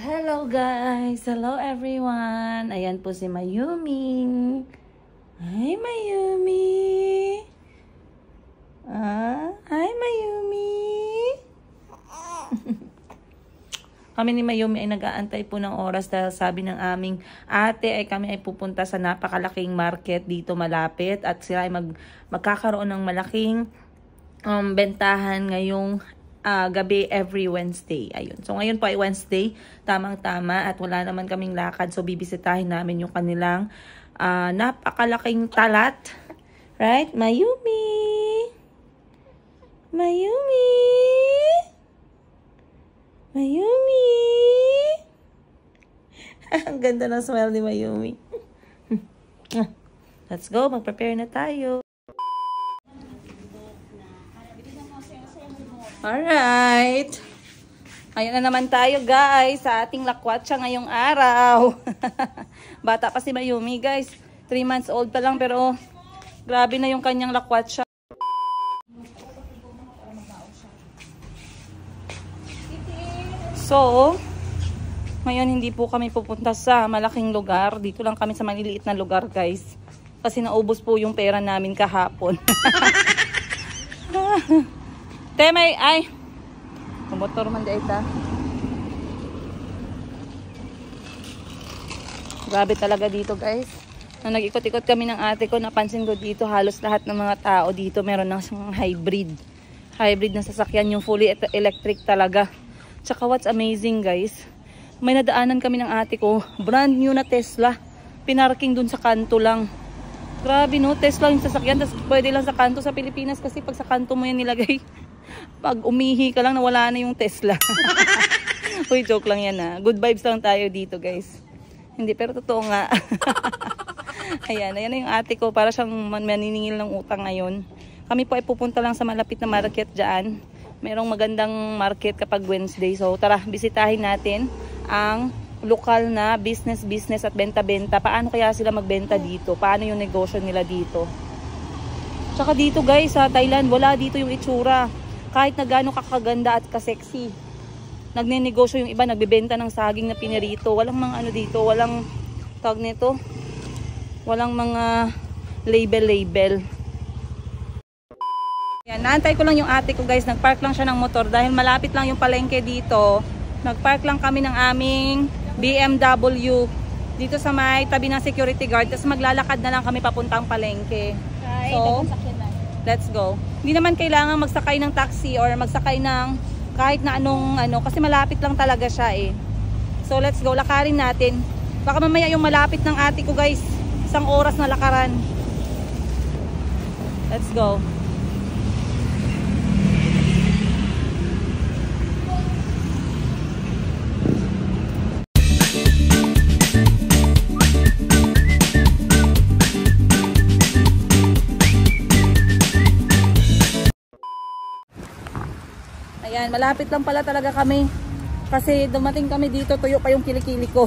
Hello guys! Hello everyone! Ayan po si Mayumi. Hi Mayumi! Hi Mayumi! Kami ni Mayumi ay nag-aantay po ng oras dahil sabi ng aming ate ay kami ay pupunta sa napakalaking market dito malapit at sila ay magkakaroon ng malaking bentahan ngayong gabi every Wednesday. Ayun. So ngayon po ay Wednesday, tamang-tama at wala naman kaming lakad. So bibisitahin namin yung kanilang napakalaking talat. Right? Mayumi! Mayumi! Mayumi! Ang ganda ng smile ni Mayumi. Let's go, mag-prepare na tayo. Alright. Ayan na naman tayo guys sa ating lakwatsa ngayong araw. Bata pa si Mayumi guys. 3 months old pa lang pero grabe na yung kanyang lakwatsa. So, ngayon hindi po kami pupunta sa malaking lugar. Dito lang kami sa maliliit na lugar guys. Kasi naubos po yung pera namin kahapon. Temay, ay. Kumotor man di ita. Grabe talaga dito guys. Nung nag-ikot-ikot kami ng ate ko, napansin ko dito halos lahat ng mga tao dito meron ng hybrid. Hybrid na sasakyan, yung fully electric talaga. Tsaka what's amazing guys, may nadaanan kami ng ate ko, brand new na Tesla. Pinarking dun sa kanto lang. Grabe no, Tesla yung sasakyan. Tapos pwede lang sa kanto sa Pilipinas kasi pag sa kanto mo yan nilagay. Pag umihi ka lang, nawala na yung Tesla. Uy, joke lang yan ha. Good vibes lang tayo dito guys. Hindi, pero totoo nga. Ayan, ayan na yung ate ko. Para siyang maniningil ng utang ngayon. Kami po ay pupunta lang sa malapit na market dyan. Merong magandang market kapag Wednesday. So tara, bisitahin natin ang lokal na business at benta-benta. Paano kaya sila magbenta dito? Paano yung negosyo nila dito? Tsaka dito guys, sa Thailand, wala dito yung itsura. Kahit na gaano kakaganda at kasexy. Nagne-negosyo yung iba, nagbebenta ng saging na pinirito. Walang mga ano dito, walang tawag nito. Walang mga label. Yan, naantay ko lang yung ate ko guys. Nagpark lang siya ng motor dahil malapit lang yung palengke dito. Nagpark lang kami ng aming BMW dito sa may tabi ng security guard. Tapos maglalakad na lang kami papuntang palengke. So, let's go. Hindi naman kailangan magsakay ng taxi or magsakay ng kahit na anong ano. Kasi malapit lang talaga siya eh. So, let's go. Lakarin natin. Baka mamaya yung malapit ng ate ko guys. 1 oras na lakaran. Let's go. Ayan, malapit lang pala talaga kami. Kasi dumating kami dito, tuyo pa yung kilikili ko.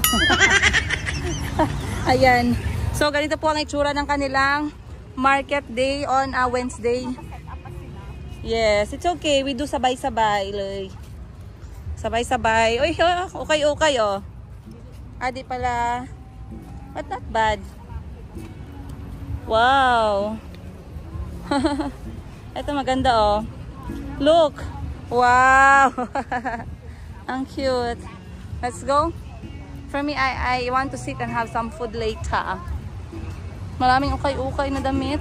Ayan. So, ganito po ang itsura ng kanilang market day on a Wednesday. Yes, it's okay. We do sabay-sabay. Sabay-sabay. Uy, okay oh. Di pala. But not bad. Wow. Ito maganda oh. Look. Wow! Ang cute. Let's go. For me, I want to sit and have some food later. Maraming ukay-ukay na damit.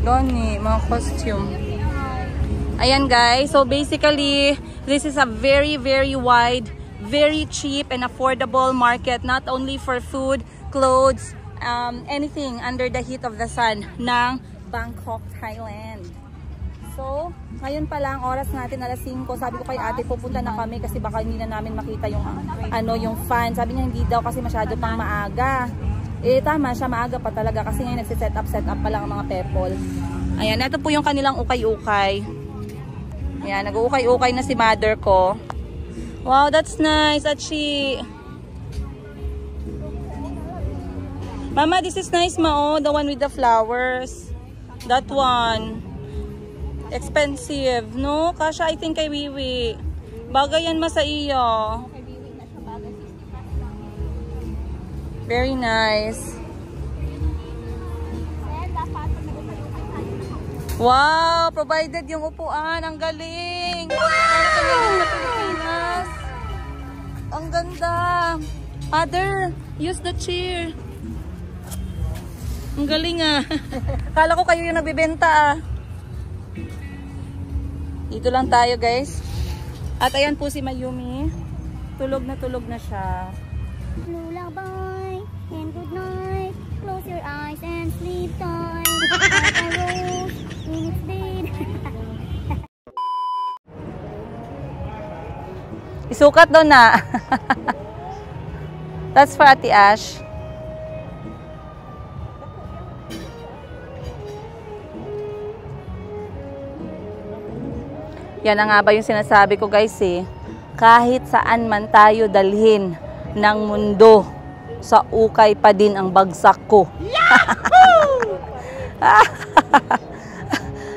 Gani, mga costume. Ayan guys. So basically, this is a very wide, very cheap and affordable market. Not only for food, clothes, anything under the heat of the sun ng Bangkok, Thailand. So, ngayon pa lang, oras natin alas 5. Sabi ko kay ate, pupunta na kami kasi baka hindi na namin makita yung yung fan. Sabi niya hindi daw kasi masyado pang maaga. Eh tama siya, maaga pa talaga kasi ngayon nagsi-set up pa lang ang mga people. Ayan, ito po yung kanilang ukay-ukay. Ayan, nag-ukay-ukay na si mother ko. Wow, that's nice, Achi. Mama, this is nice ma, oh, the one with the flowers. That one. Expensive, no? Kasha, I think kay Wiwi. Bagay yan ma sa iyo. Very nice. Wow, provided yung upuan. Ang galing. Parang galing sa Pilipinas. Ang ganda. Father, use the chair. Ang galing ah. Kala ko kayo yung nagbibenta ah. Dito lang tayo guys. At ayan po si Mayumi. Tulog na siya. Lullaby and good night. Close your eyes and sleep tight. Like a rose in its bed. Isukat daw na. That's for Ate Ash. Yan na nga ba yung sinasabi ko guys eh. Kahit saan man tayo dalhin ng mundo, sa ukay pa din ang bagsak ko.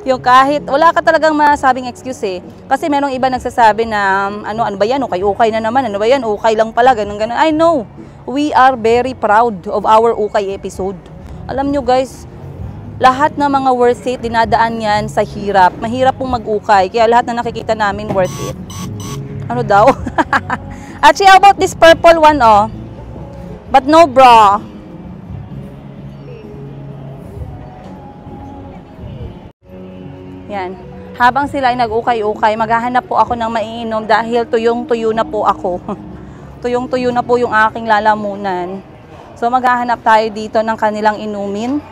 Yung kahit, wala ka talagang masabing excuse eh. Kasi merong iba nagsasabi na, ano ba yan, ukay na naman, ano ba yan, ukay lang pala, ganun. I know, we are very proud of our ukay episode. Alam nyo guys, lahat ng mga worth it, dinadaan yan sa hirap. Mahirap pong mag-ukay, kaya lahat na nakikita namin worth it. Ano daw? Actually, how about this purple one, oh? But no bra. Yan. Habang sila ay nag-ukay-ukay, maghahanap po ako ng maiinom dahil tuyong-tuyo na po ako. Tuyong-tuyo na po yung aking lalamunan. So, maghahanap tayo dito ng kanilang inumin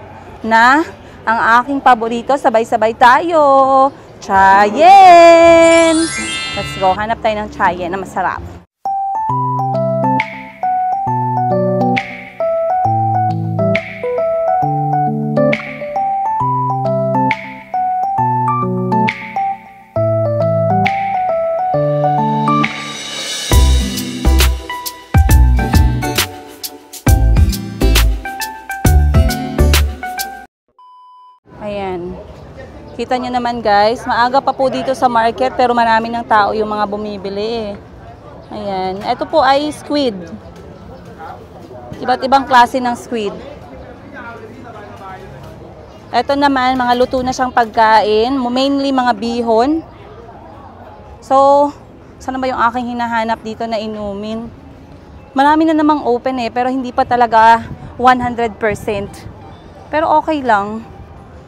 na ang aking paborito, sabay-sabay tayo. Chayen! Let's go. Hanap tayo ng chayen na masarap. Ayan. Kita nyo naman guys, maaga pa po dito sa market pero marami ng tao yung mga bumibili. Ayan. Ito po ay squid. Iba't ibang klase ng squid. Ito naman, mga luto na siyang pagkain. Mainly mga bihon. So, saan ba yung aking hinahanap dito na inumin? Marami na namang open eh, pero hindi pa talaga 100%. Pero okay lang.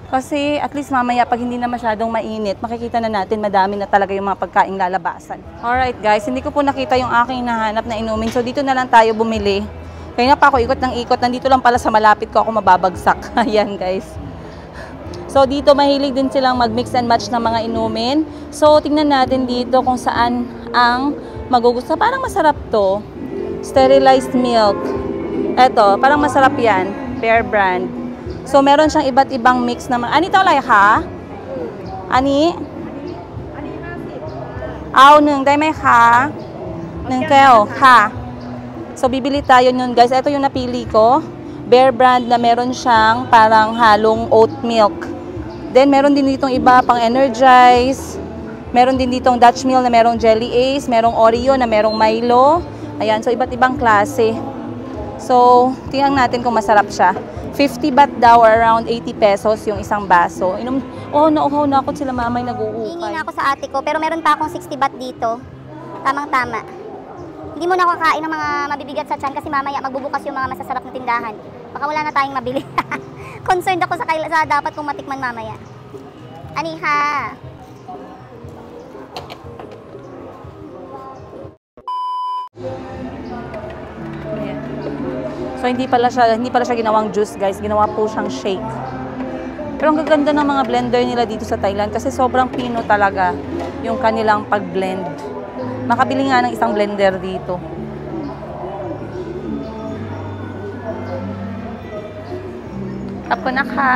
Kasi at least mamaya pag hindi na masyadong mainit, makikita na natin madami na talaga yung mga pagkaing lalabasan. Alright guys, hindi ko po nakita yung aking hinahanap na inumin. So dito na lang tayo bumili. Kaya nga pa ako ikot ng ikot. Nandito lang pala sa malapit ko ako mababagsak. Ayan guys. So dito mahilig din silang mag-mix and match ng mga inumin. So tingnan natin dito kung saan ang magugustuhan. Parang masarap to. Sterilized milk. Eto, parang masarap yan. Pear brand. So, meron siyang iba't ibang mix naman. Ani tao lai ha? Ani? Aw, nung day may ha? Nung kayo, ha? So, bibili tayo nun guys. Ito yung napili ko. Bear brand na meron siyang parang halong oat milk. Then, meron din ditong iba pang Energize. Meron din ditong Dutch Mill na merong Jelly Ace. Merong Oreo na merong Milo. Ayan, so iba't ibang klase. So, tingnan natin kung masarap siya. 50 baht daw or around 80 pesos yung isang baso. Inom, oh, nauhaw na ako sila mamay nag-uukay. Hingi na ako sa ate ko, pero meron pa akong 60 baht dito. Tamang-tama. Hindi mo na kakain ng mga mabibigat sa tiyan kasi mamaya magbubukas yung mga masasarap na tindahan. Baka wala na tayong mabili. Concerned ako sa dapat kong matikman mamaya. Aniha. So hindi pala siya ginawang juice guys, ginawa po siyang shake. Pero ang gaganda ng mga blender nila dito sa Thailand kasi sobrang pino talaga yung kanilang pag-blend. Makabili nga ng isang blender dito. Ako na ka.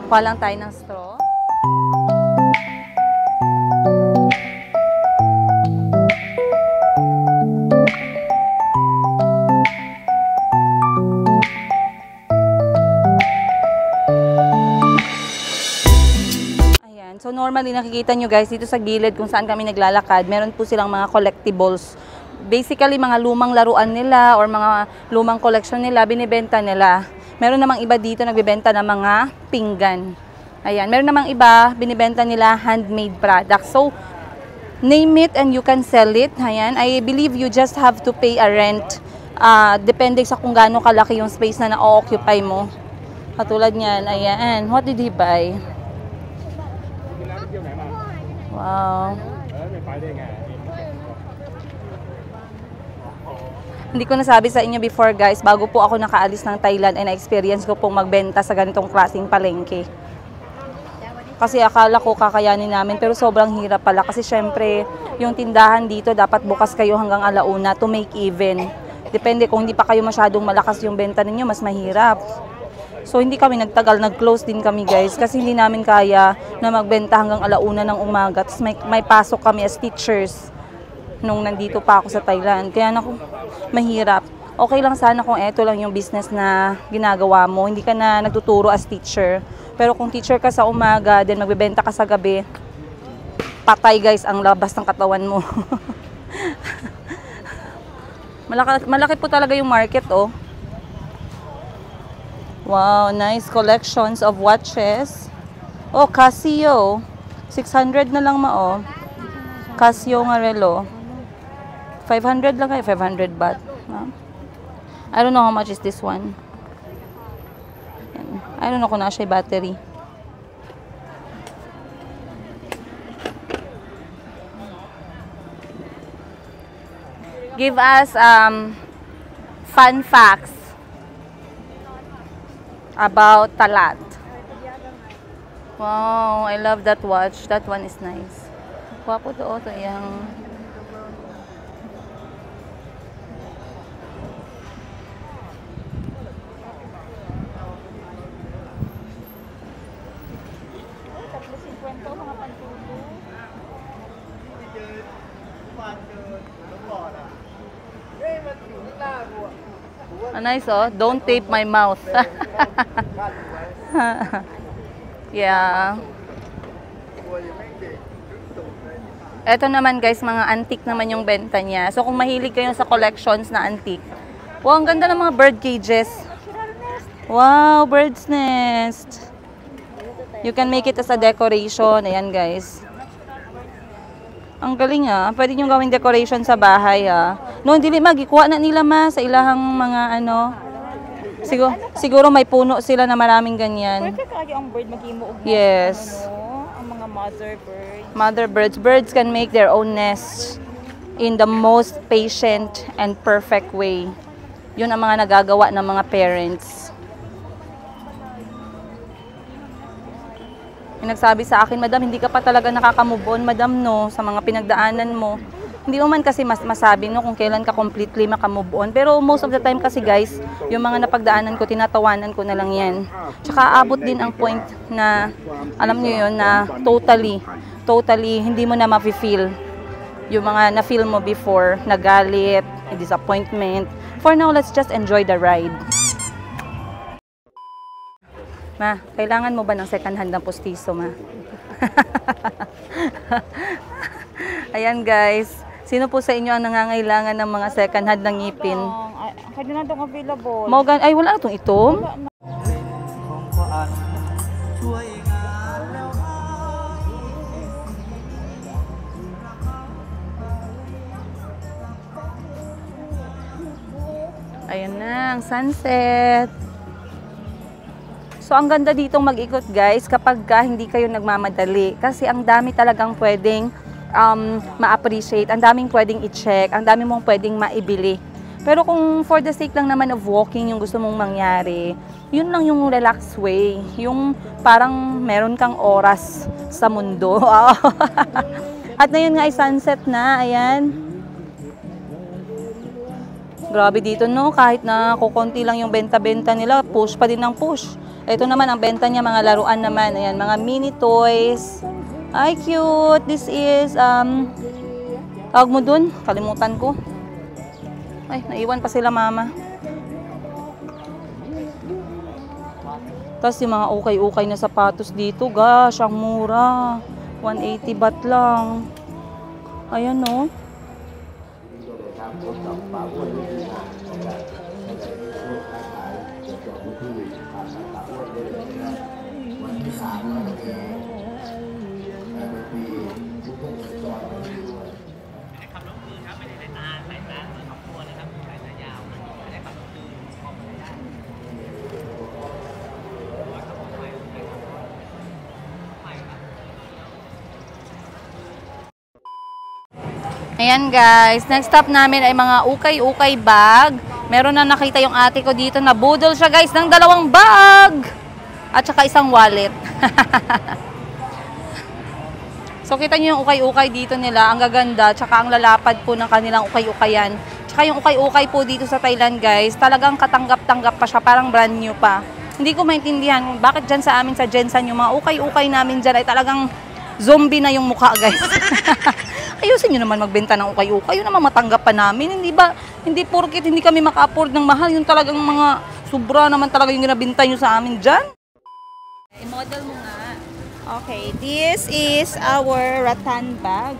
Kuha lang tayo ng straw. normally nakikita nyo guys, dito sa gilid kung saan kami naglalakad, meron po silang mga collectibles. Basically, mga lumang laruan nila or mga lumang collection nila, binibenta nila. Meron namang iba dito nagbibenta ng mga pinggan. Ayan, meron namang iba, binibenta nila handmade products. So, name it and you can sell it. Ayan, I believe you just have to pay a rent. Depende sa kung gaano kalaki yung space na na-occupy mo. Katulad niyan, ayan. What did he buy? Wow. Hindi ko nasabi sa inyo before guys, bago po ako nakaalis ng Thailand ay na-experience ko pong magbenta sa ganitong klaseng palengke. Kasi akala ko kakayanin namin pero sobrang hirap pala kasi syempre yung tindahan dito dapat bukas kayo hanggang alauna to make even. Depende kung hindi pa kayo masyadong malakas yung benta ninyo, mas mahirap. So hindi kami nagtagal, nag-close din kami guys kasi hindi namin kaya na magbenta hanggang alauna ng umaga. Tapos may pasok kami as teachers nung nandito pa ako sa Thailand. Kaya naku, mahirap. Okay lang sana kung eto lang yung business na ginagawa mo. Hindi ka na nagtuturo as teacher. Pero kung teacher ka sa umaga, then magbebenta ka sa gabi, patay guys ang labas ng katawan mo. Malaki po talaga yung market, oh. Wow, nice collections of watches. Oh, Casio. 600 na lang oh. Casio nga relo. 500 lang kayo, 500 baht. I don't know how much is this one. I don't know kung nasa battery. Give us fun facts about Talat. Wow, I love that watch. That one is nice. Wapo to ito yung nice, oh. Don't tape my mouth. Yeah. Ito naman guys, mga antique naman yung benta niya. So kung mahilig kayo sa collections na antique. Wow, ang ganda ng mga bird cages. Wow, bird's nest. You can make it as a decoration. Ayan guys. Ang galing ah. Pwede nyo gawing decoration sa bahay ah. No, hindi magikuha na nila ma sa ilahang mga ano. Siguro may puno sila na maraming ganyan. Pwede kaya ang bird mag-imuog na. Yes. Ang mga mother birds. Mother birds. Birds can make their own nests in the most patient and perfect way. Yun ang mga nagagawa ng mga parents. Yung nagsabi sa akin, Madam, hindi ka pa talaga nakaka-move on, Madam, no, sa mga pinagdaanan mo. Hindi mo man kasi masabi, no, kung kailan ka completely maka-move on. Pero most of the time kasi, guys, yung mga napagdaanan ko, tinatawanan ko na lang yan. Tsaka abot din ang point na, alam niyo yun, na totally, hindi mo na ma-feel yung mga na-feel mo before, nagalit, disappointment. For now, let's just enjoy the ride. Ma, kailangan mo ba ng second hand na postizo, ma? Ayan guys, sino po sa inyo ang nangangailangan ng mga second hand ng ngipin? Kaya na itong available. Morgan, ay wala na itong itom? Ayan na, ang sunset. So, ang ganda ditong mag-ikot guys kapag hindi kayo nagmamadali. Kasi ang dami talagang pwedeng ma-appreciate, ang daming pwedeng i-check, ang dami mong pwedeng maibili. Pero kung for the sake lang naman of walking yung gusto mong mangyari, yun lang yung relaxed way. Yung parang meron kang oras sa mundo. At ngayon nga ay sunset na, ayan. Grabe dito no, kahit na kukunti lang yung benta-benta nila, push pa din ng push. Ito naman, ang benta niya, mga laruan naman. Ayan, mga mini toys. Ay, cute. This is, tawag mo dun? Kalimutan ko. Ay, naiwan pa sila, mama. Tapos yung mga ukay-ukay na sapatos dito, gosh, ang mura. 180 baht lang. Ayan, no? Ayan guys, next stop namin ay mga ukay-ukay bag. Meron na nakita yung ate ko dito na budol siya guys ng 2 bag. At saka isang wallet. So kita nyo yung ukay-ukay dito nila, ang gaganda. Tsaka ang lalapad po ng kanilang ukay-ukayan. Tsaka yung ukay-ukay po dito sa Thailand guys, talagang katanggap-tanggap pa siya, parang brand new pa. Hindi ko maintindihan bakit dyan sa amin sa Jensen yung mga ukay-ukay namin dyan ay talagang zombie na yung mukha guys. Ayusin nyo naman magbenta ng ukay-ukay. Yun naman matanggap pa namin. Hindi ba, hindi porkit hindi kami maka-afford ng mahal. Yung talagang mga sobra naman talaga yung ginabinta nyo sa amin dyan. I-model mo nga. Okay, this is our rattan bag.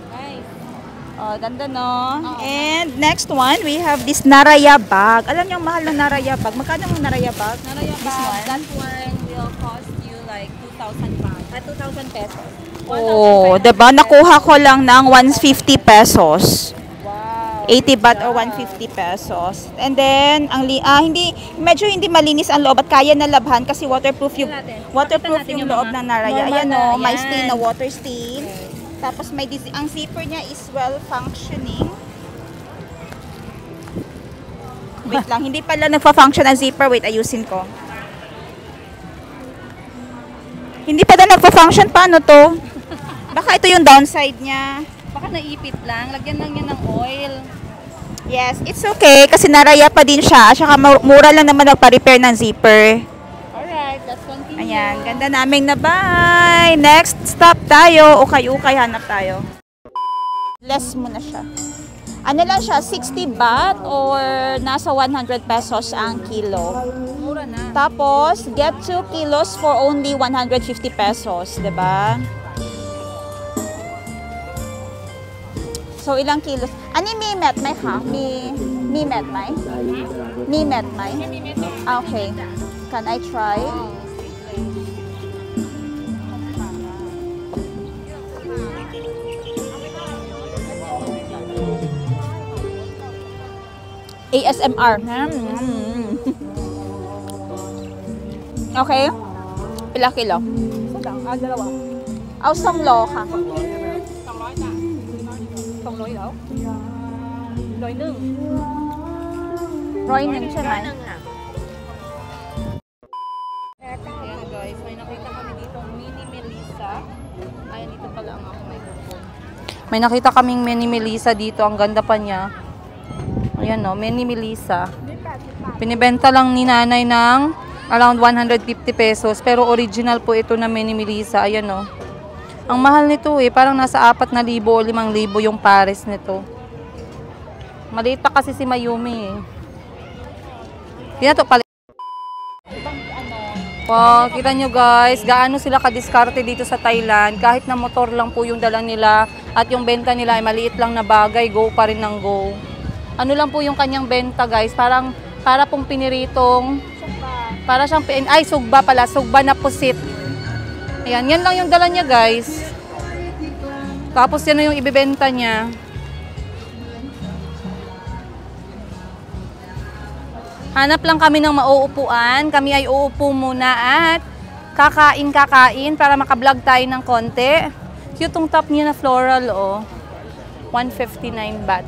Nice. Ganda no? And next one, we have this Naraya bag. Alam niyo ang mahal ng Naraya bag. Magkano ang Naraya bag? Naraya This bag, one? that one will cost you like 2,000 baht. 2,000 pesos. Oh, 'di ba? Nakuha ko lang ng 150 pesos. Wow. 80 baht or 150 pesos. And then medyo hindi malinis ang loob at kaya na labhan kasi waterproof yung natin yung loob mga ng Naraya. normal Ayan na, oh, may yan. stain na water stain. Tapos ang zipper niya is well functioning. Wait lang, hindi pala nagfa-function ang zipper. Wait, ayusin ko. Hindi pa na nagpa-function. Paano to? Baka ito yung downside niya. Baka naipit lang. Lagyan lang yan ng oil. Yes, it's okay kasi Naraya pa din siya. At saka mura lang naman nagpa-repair ng zipper. Alright, let's continue. Ayan, ganda naming na bye. Next stop tayo. Ukay-ukay, hanap tayo. Less muna siya. Ano lang siya, 60 baht or nasa 100 pesos ang kilo. Mura na. Tapos, get 2 kilos for only 150 pesos, 'di ba? So, ilang kilos? Ani mi met mai ha? Mi met mai? Mi met mai? Okay. Can I try? ASMR. Okay. Pila kilo? Dalawa. Aw, songlo ka. 200 daw? 101. 101 ใช่ไหม? Ayan guys, may nakita kami dito mini Melissa. Ayan, dito pala ang ako microphone. May nakita kaming mini Melissa dito, ang ganda pa niya. Ayan no, mini Melissa. Pinibenta lang ni nanay ng around 150 pesos, pero original po ito na mini Melissa. Ayan no. Ang mahal nito eh, parang nasa 4,000 o 5,000 yung pares nito. Maliit pa kasi si Mayumi eh. Hindi na to pala. Wow, kita nyo guys, gaano sila kadiskarte dito sa Thailand. Kahit na motor lang po yung dala nila at yung benta nila ay maliit lang na bagay, go pa rin ng go. Ano lang po yung kanyang benta guys, para pong piniritong, para siyang, sugba pala, sugba na pusit. Ayan, yan lang yung dala niya guys. Tapos yan na yung ibibenta niya. Hanap lang kami ng mauupuan. Kami ay uupo muna at kakain para makablog tayo ng konti. Cute tong top niya na floral oh. 159 baht.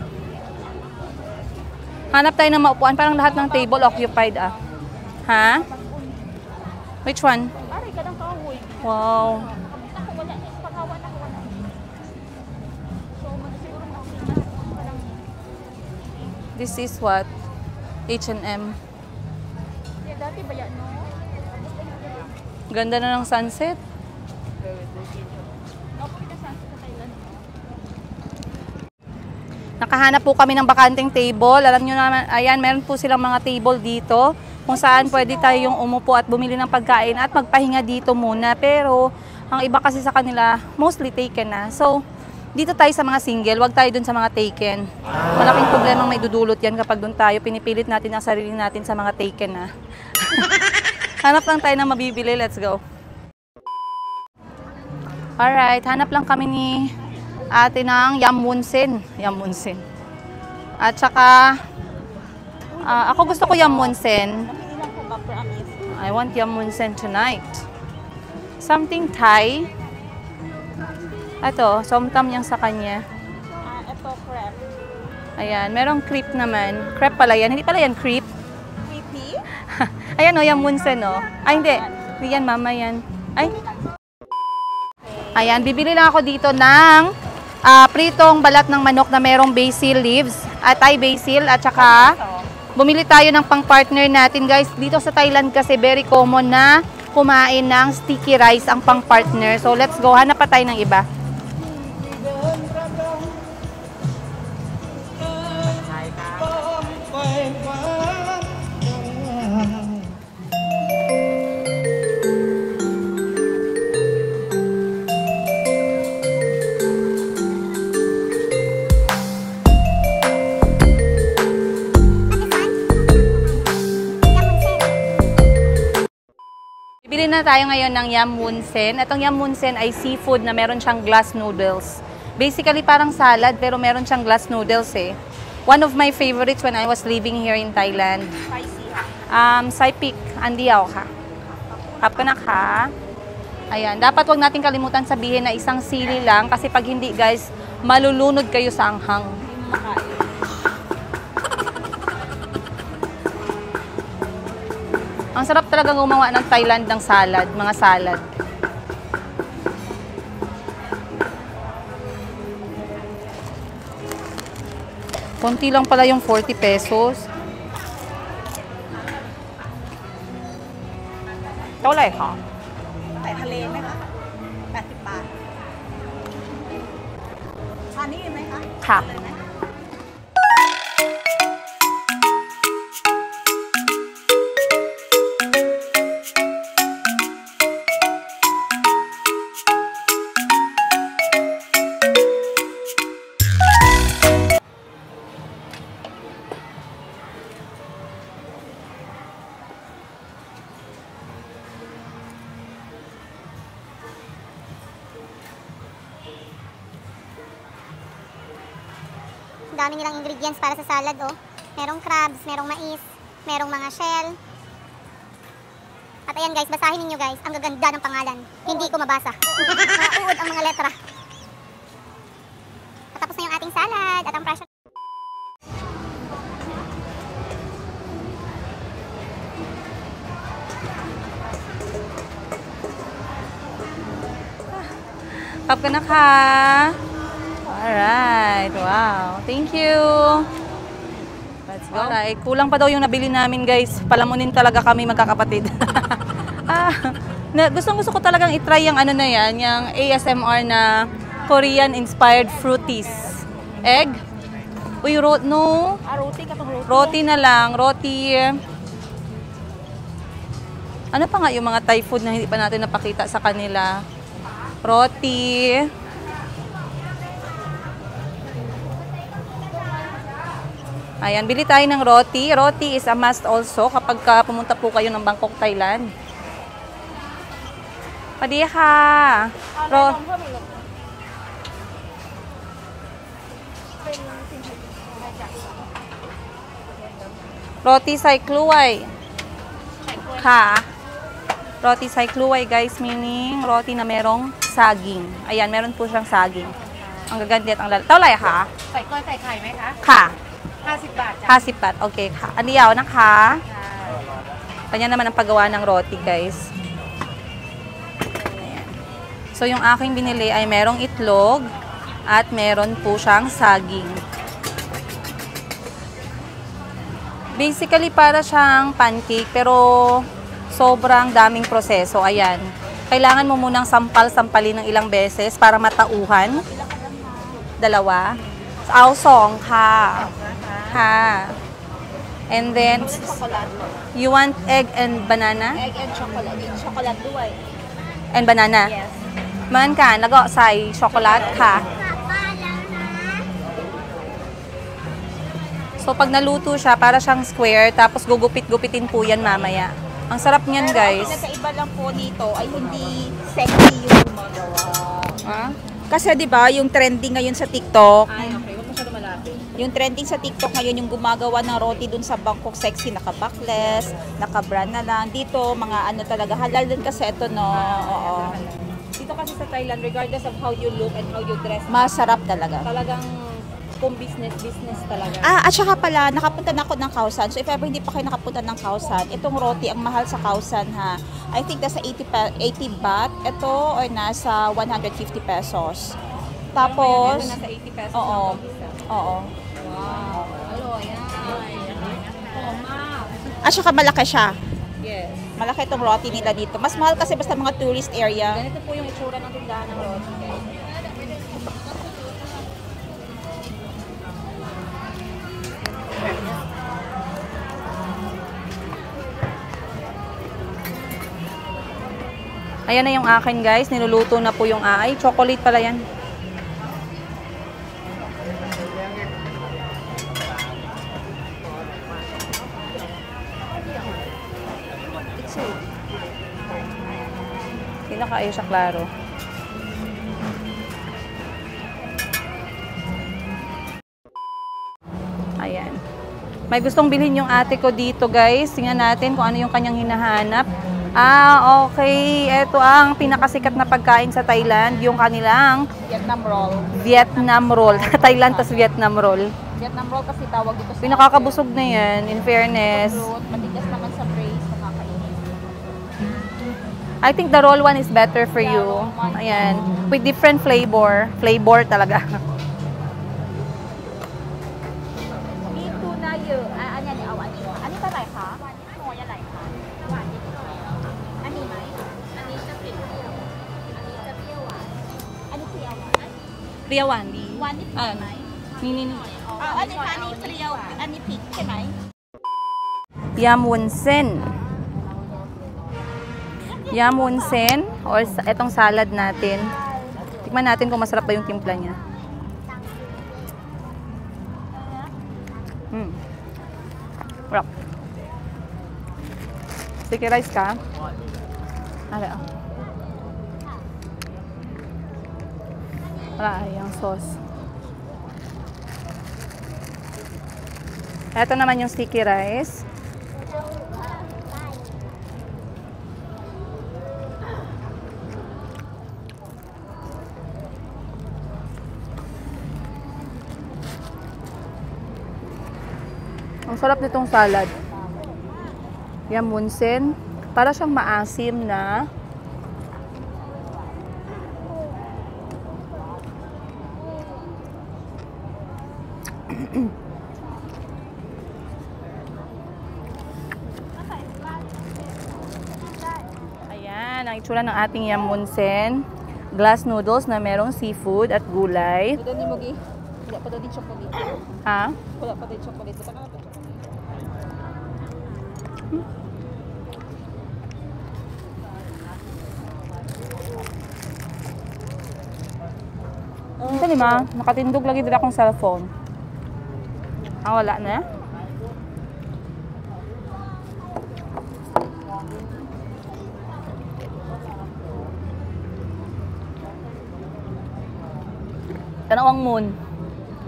Hanap tayo ng maupuan. Parang lahat ng table occupied ah. Ha? Which one? Wow. This is what? H&M. Ganda na ng sunset. Nakahanap po kami ng bakanteng table. Alam nyo naman, ayan, meron po silang mga table dito. kung saan pwede tayong umupo at bumili ng pagkain at magpahinga dito muna. Pero ang iba kasi sa kanila, mostly taken na. So, dito tayo sa mga single, wag tayo dun sa mga taken. Malaking problema may dudulot yan kapag dun tayo, pinipilit natin ang sarili natin sa mga taken na. Hanap lang tayo ng mabibili, let's go. Alright, hanap lang kami ni ate ng Yamwonsen. Yamwonsen. At saka, ako gusto ko Yamwonsen. I want Yamwonsen tonight. Something Thai. Ito, somtam yang sa kanya. Ito, crepe. Ayan, merong crepe naman. Crepe pala yan. Hindi pala yan crepe. Creepy? Ayan o, Yamwonsen o. Ay, hindi. Hindi yan, mama yan. Ay. Ayan, bibili lang ako dito ng pritong balat ng manok na merong basil leaves. Thai basil at saka bumili tayo ng pang-partner natin. Guys, dito sa Thailand kasi very common na kumain ng sticky rice ang pang-partner. So, let's go. Hanap pa tayo ng iba. Bibili na tayo ngayon ng Yamwonsen. Itong Yamwonsen ay seafood na meron siyang glass noodles. Basically parang salad pero meron siyang glass noodles eh. One of my favorites when I was living here in Thailand. Saipik, andiyaw ka. Kap ka na ka. Ayan, dapat wag natin kalimutan sabihin na isang sili lang kasi pag hindi guys, malulunod kayo sa anghang. Ang sarap talaga gumawa ng Thailand ng salad, mga salad. Konti lang pala yung 40 pesos. Tolay ka? แต่ทะเลไหมคะ80 บาทชานี่ไหมคะ ค่ะ Ang dami nilang ingredients para sa salad, oh. Merong crabs, merong mais, merong mga shell. At ayan guys, basahin ninyo guys. Ang gaganda ng pangalan. Hindi ko mabasa. Nauud ang mga letra. At tapos na yung ating salad at ang pressure. Kap ka na ka. Alright, wow. Thank you. Let's go. Alright, kulang pa daw yung nabili namin guys. Palamunin talaga kami magkakapatid. Gustong-gusto ko talagang itry yung ano na yan, yung ASMR na Korean-inspired fruities. Egg? Uy, no. Roti ka tong roti. Roti na lang, roti. Ano pa nga yung mga Thai food na hindi pa natin napakita sa kanila? Roti. Ayan, bili tayo ng roti. Roti is a must also kapag pumunta po kayo ng Bangkok, Thailand. Pwede ka. Roti sai kluway. Ka. Roti sai kluway guys, meaning roti na merong saging. Ayan, meron po siyang saging. Ang gaganda at ang lalaki. Tawlay ka? ใส่กล้วยใส่ไข่ไหมคะ Ka. 50 บาทจ้ะ 50 baht. Okay ka. Aliyaw na ka. Kanya naman ang paggawa ng roti, guys. Ayan. So, yung aking binili ay merong itlog at meron po siyang saging. Basically, para siyang pancake, pero sobrang daming proseso. Ayan. Kailangan mo munang sampal-sampalin ng ilang beses para matauhan. 2. เอา 2 ค่ะ ค่ะ And then, Chocolate. you want egg and banana? Egg and chocolate. Chocolateด้วย And banana? Yes. เหมือนกันแล้วก็ใส่ช็อกโกแลตค่ะ So, pag naluto siya, para siyang square, tapos gugupit-gupitin po yan mamaya. Ang sarap niyan, Pero guys. ang pinagkaiba lang po nito ay hindi sexy yung gumagawa. Ah? Kasi 'di ba, yung trending ngayon sa TikTok, Ay, okay. Huwag masyado malapit. yung trending sa TikTok ngayon yung gumagawa ng roti dun sa Bangkok sexy, naka-backless, naka-brand na lang. Dito, mga ano talaga, halal din kasi ito, no? Oo. Dito kasi sa Thailand, regardless of how you look and how you dress, Masarap talaga. talagang kung business talaga. At saka pala, nakapunta na ako ng Khao San. So if ever hindi pa kayo nakapunta ng Khao San, itong roti ang mahal sa Khao San, ha. I think nasa 80 baht. Ito, or nasa 150 pesos. Tapos, Ito nasa 80 pesos oo. lang pag isa. Oo. Wow. Hello, ayan. Oh, ma. At saka malaki siya. Yes. Malaki itong roti nila dito. Mas mahal kasi basta mga tourist area. Ganito po yung itsura ng tindahan ng roti, guys. Ayan na yung akin, guys. Niluluto na po yung ay. Chocolate pala yan. Pinaka-ay siya, klaro. Ayan. May gustong bilhin yung ate ko dito, guys. Tingnan natin kung ano yung kanyang hinahanap. Ah, okay. Ito ang pinakasikat na pagkain sa Thailand. Yung kanilang Vietnam roll. Vietnam roll. Thailand tas Vietnam roll. Vietnam roll kasi tawag dito sa Pinakakabusog na yan, in fairness. fruit. Matigas naman sa brace, nakakainin. I think the roll one is better for you. Ayan. With different flavor. Flavor talaga.มีทูน่าเยอะอันนี้เอาอันนี้อันนี้เท่าไหร่คะโอยอะไรคะหวานนิดหน่อยอันนี้ไหมอันนี้จะเปรี้ยวอันนี้จะเปรี้ยวหวานอันนี้เปรี้ยวหวาน เปรี้ยวหวานดี หวานนิดหน่อยไหม นี่นี่ อันนี้ค่ะอันนี้เปรี้ยวอันนี้พริกใช่ไหม ยำวุ้นเส้น Yam wonsen or etong salad natin. Tikman natin kung masarap ba yung timpla niya. Rock. Sticky rice ka? Ala. Wala yung sauce. Ito naman yung sticky rice. Ang sarap nitong salad. Yam wonsen. Para siyang maasim na Ayan, ang itsura ng ating yam wonsen. Glass noodles na merong seafood at gulay. Ito ni Mugi. Wala pa daw din chocolate. Ha? Wala pa din chocolate. Baka na pa chocolate. Ito lima, nakatindog lagi dila akong cellphone. Ah, wala na? Tanawang moon.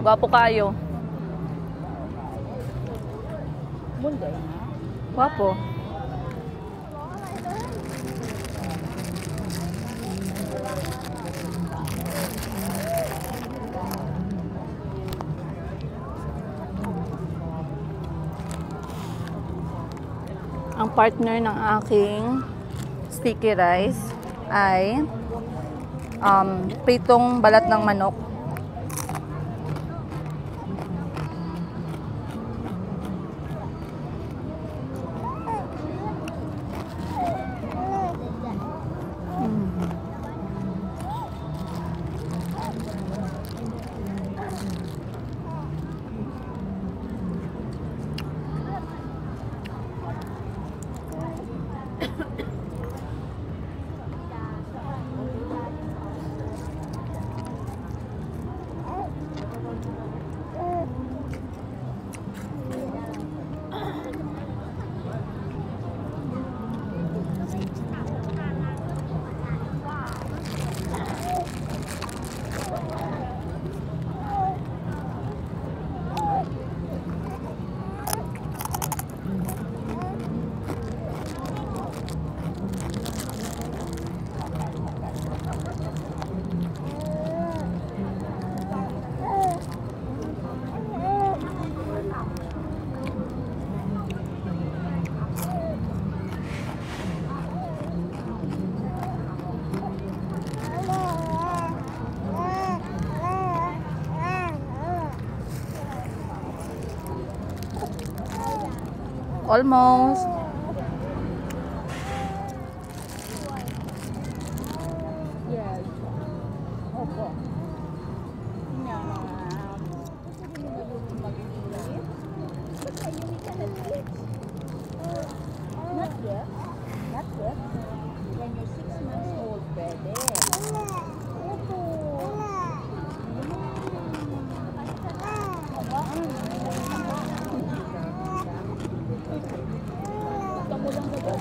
Gwapo kayo. Munday. Gwapo. Ang partner ng aking sticky rice ay pritong balat ng manok. Almost. Yes. Opo. Not yet. Not yet. When you're 6 months old, pwede. Opo. Tamo lang na ba?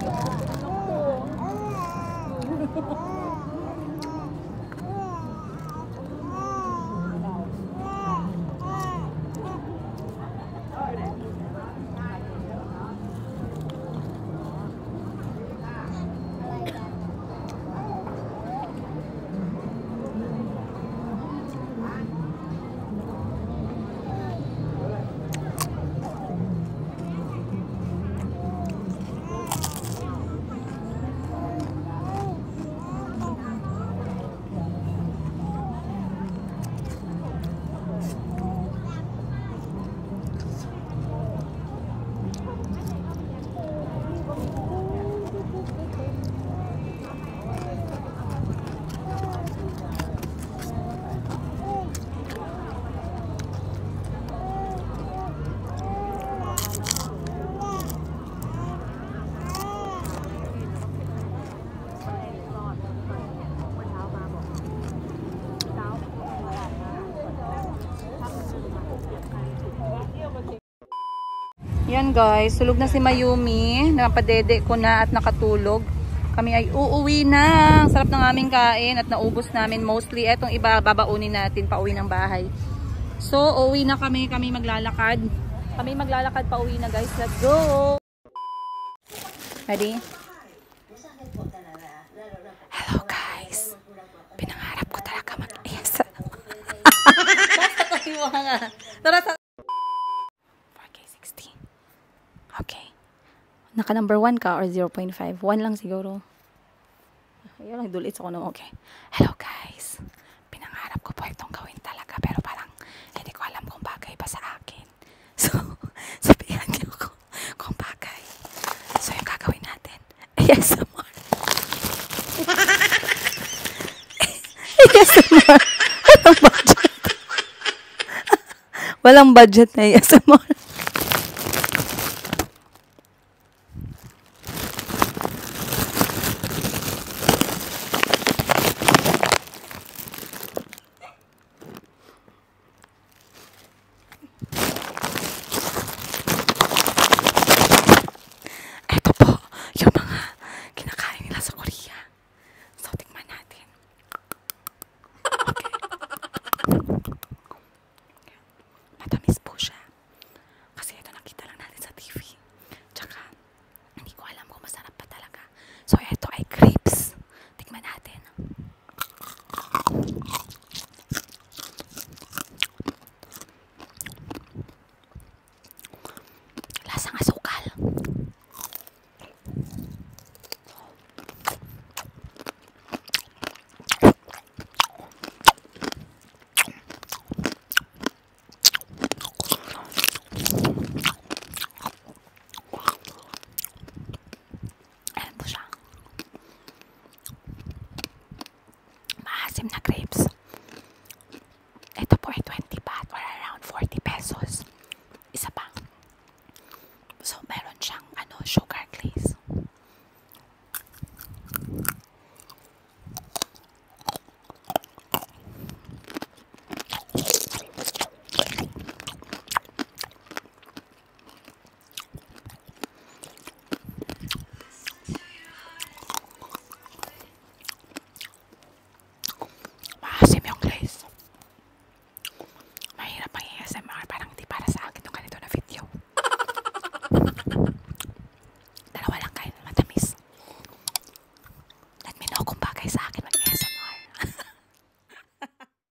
Yan guys, sulog na si Mayumi. Napadede ko na at nakatulog. Kami ay uuwi na. Sarap ng aming kain at naubos namin mostly. Etong iba babaunin natin pauwi ng bahay. So, uuwi na kami. Kami maglalakad. Kami maglalakad pauwi na guys. Let's go! Ready? Hello guys. Pinangarap ko talaga mag-ES. Basta kayo nga. Tara sa... 4K60. Okay. Naka number 1 ka or 0.5? 1 lang siguro. Ayun lang, dulit ako naman. Okay. Hello guys. Pinangarap ko po itong gawin talaga. Pero parang hindi ko alam kung bagay pa sa akin. So, sabihan niyo ko kung bagay. So, yung gagawin natin. ASMR. ASMR. Walang budget. Walang budget na ASMR.